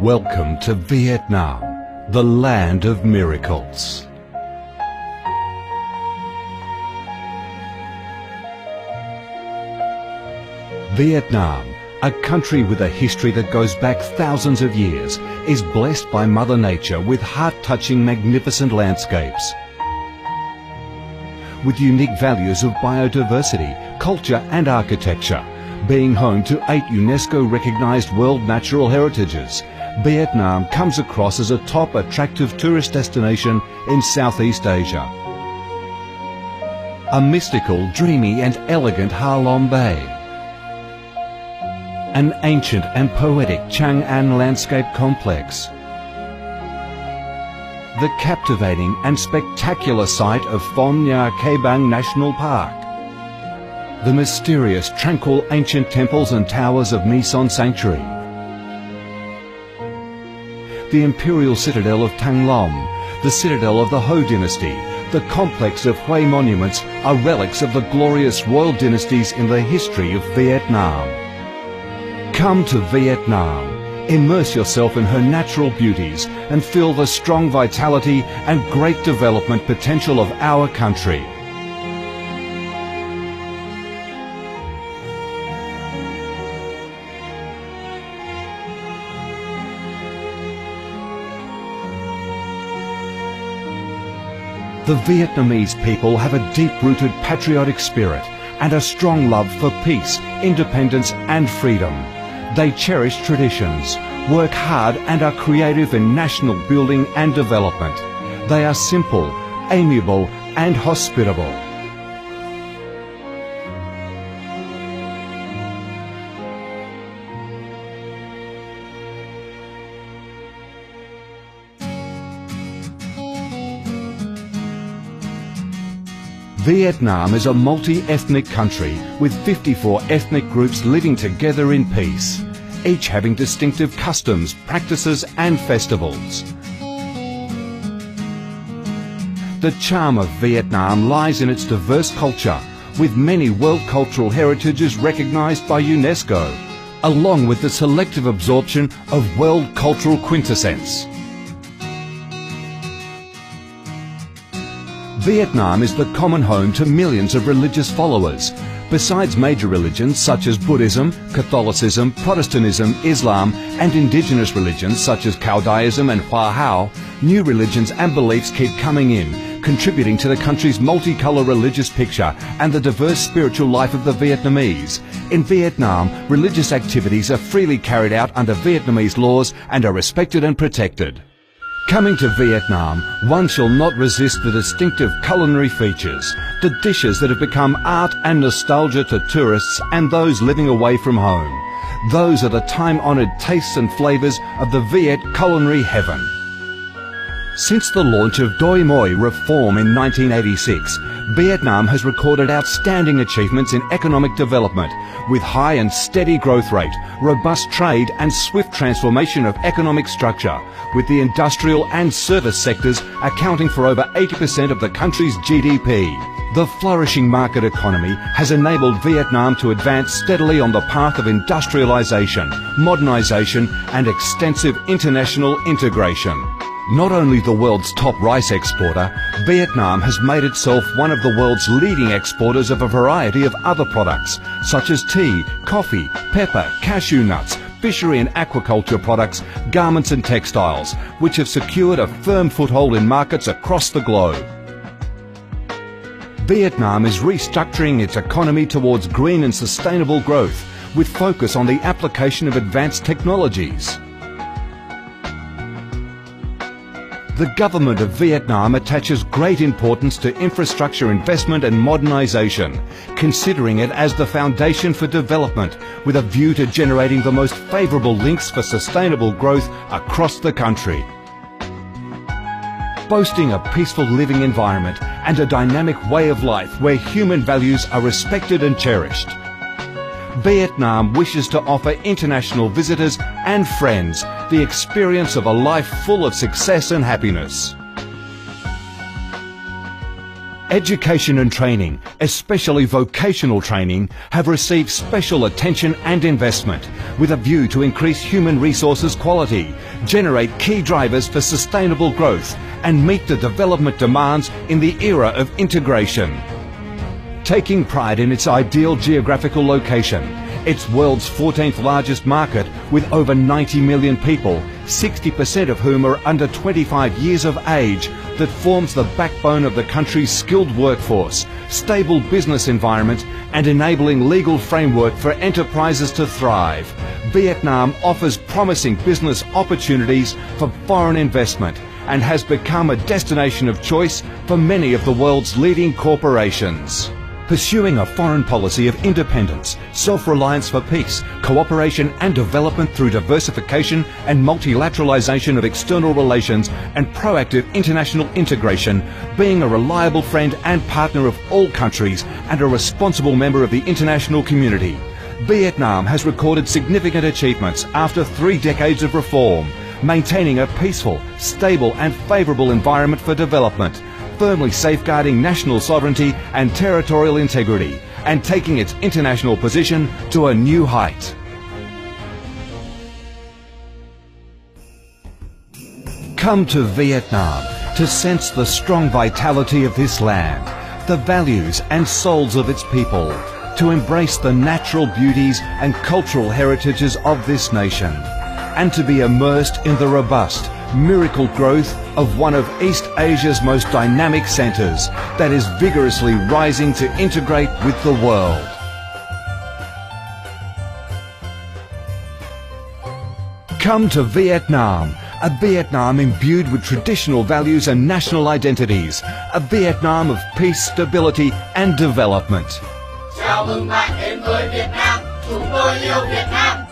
Welcome to Vietnam, the land of miracles. Vietnam, a country with a history that goes back thousands of years, is blessed by Mother Nature with heart-touching, magnificent landscapes. With unique values of biodiversity, culture and architecture, being home to 8 UNESCO-recognized World Natural Heritages, Vietnam comes across as a top attractive tourist destination in Southeast Asia. A mystical, dreamy and elegant Ha Long Bay. An ancient and poetic Chang An landscape complex. The captivating and spectacular site of Phong Nha Ke Bang National Park. The mysterious, tranquil ancient temples and towers of My Son Sanctuary. The imperial citadel of Thăng Long, the citadel of the Ho dynasty, the complex of Hue monuments are relics of the glorious royal dynasties in the history of Vietnam. Come to Vietnam, immerse yourself in her natural beauties and feel the strong vitality and great development potential of our country. The Vietnamese people have a deep-rooted patriotic spirit and a strong love for peace, independence and freedom. They cherish traditions, work hard and are creative in national building and development. They are simple, amiable and hospitable. Vietnam is a multi-ethnic country with 54 ethnic groups living together in peace, each having distinctive customs, practices and festivals. The charm of Vietnam lies in its diverse culture, with many World Cultural Heritages recognized by UNESCO, along with the selective absorption of World Cultural Quintessence. Vietnam is the common home to millions of religious followers. Besides major religions such as Buddhism, Catholicism, Protestantism, Islam and indigenous religions such as Caodaism and Hoa Hao, new religions and beliefs keep coming in, contributing to the country's multicolour religious picture and the diverse spiritual life of the Vietnamese. In Vietnam, religious activities are freely carried out under Vietnamese laws and are respected and protected. Coming to Vietnam, one shall not resist the distinctive culinary features, the dishes that have become art and nostalgia to tourists and those living away from home. Those are the time-honoured tastes and flavours of the Viet culinary heaven. Since the launch of Doi Moi reform in 1986, Vietnam has recorded outstanding achievements in economic development, with high and steady growth rate, robust trade and swift transformation of economic structure, with the industrial and service sectors accounting for over 80% of the country's GDP. The flourishing market economy has enabled Vietnam to advance steadily on the path of industrialization, modernization and extensive international integration. Not only the world's top rice exporter, Vietnam has made itself one of the world's leading exporters of a variety of other products, such as tea, coffee, pepper, cashew nuts, fishery and aquaculture products, garments and textiles, which have secured a firm foothold in markets across the globe. Vietnam is restructuring its economy towards green and sustainable growth, with focus on the application of advanced technologies. The government of Vietnam attaches great importance to infrastructure investment and modernisation, considering it as the foundation for development, with a view to generating the most favourable links for sustainable growth across the country. Boasting a peaceful living environment and a dynamic way of life where human values are respected and cherished, Vietnam wishes to offer international visitors and friends the experience of a life full of success and happiness. Education and training, especially vocational training, have received special attention and investment with a view to increase human resources quality, generate key drivers for sustainable growth and meet the development demands in the era of integration. Taking pride in its ideal geographical location, its world's 14th largest market with over 90 million people, 60% of whom are under 25 years of age, that forms the backbone of the country's skilled workforce, stable business environment and enabling legal framework for enterprises to thrive. Vietnam offers promising business opportunities for foreign investment and has become a destination of choice for many of the world's leading corporations. Pursuing a foreign policy of independence, self-reliance for peace, cooperation and development through diversification and multilateralization of external relations and proactive international integration, being a reliable friend and partner of all countries and a responsible member of the international community. Vietnam has recorded significant achievements after 3 decades of reform, maintaining a peaceful, stable and favourable environment for development, firmly safeguarding national sovereignty and territorial integrity, and taking its international position to a new height. Come to Vietnam to sense the strong vitality of this land, the values and souls of its people, to embrace the natural beauties and cultural heritages of this nation, and to be immersed in the robust, miracle growth of one of East Asia's most dynamic centres that is vigorously rising to integrate with the world. Come to Vietnam, a Vietnam imbued with traditional values and national identities, a Vietnam of peace, stability and development. Chào mừng bạn đến với Việt Nam, chúng tôi yêu Việt Nam.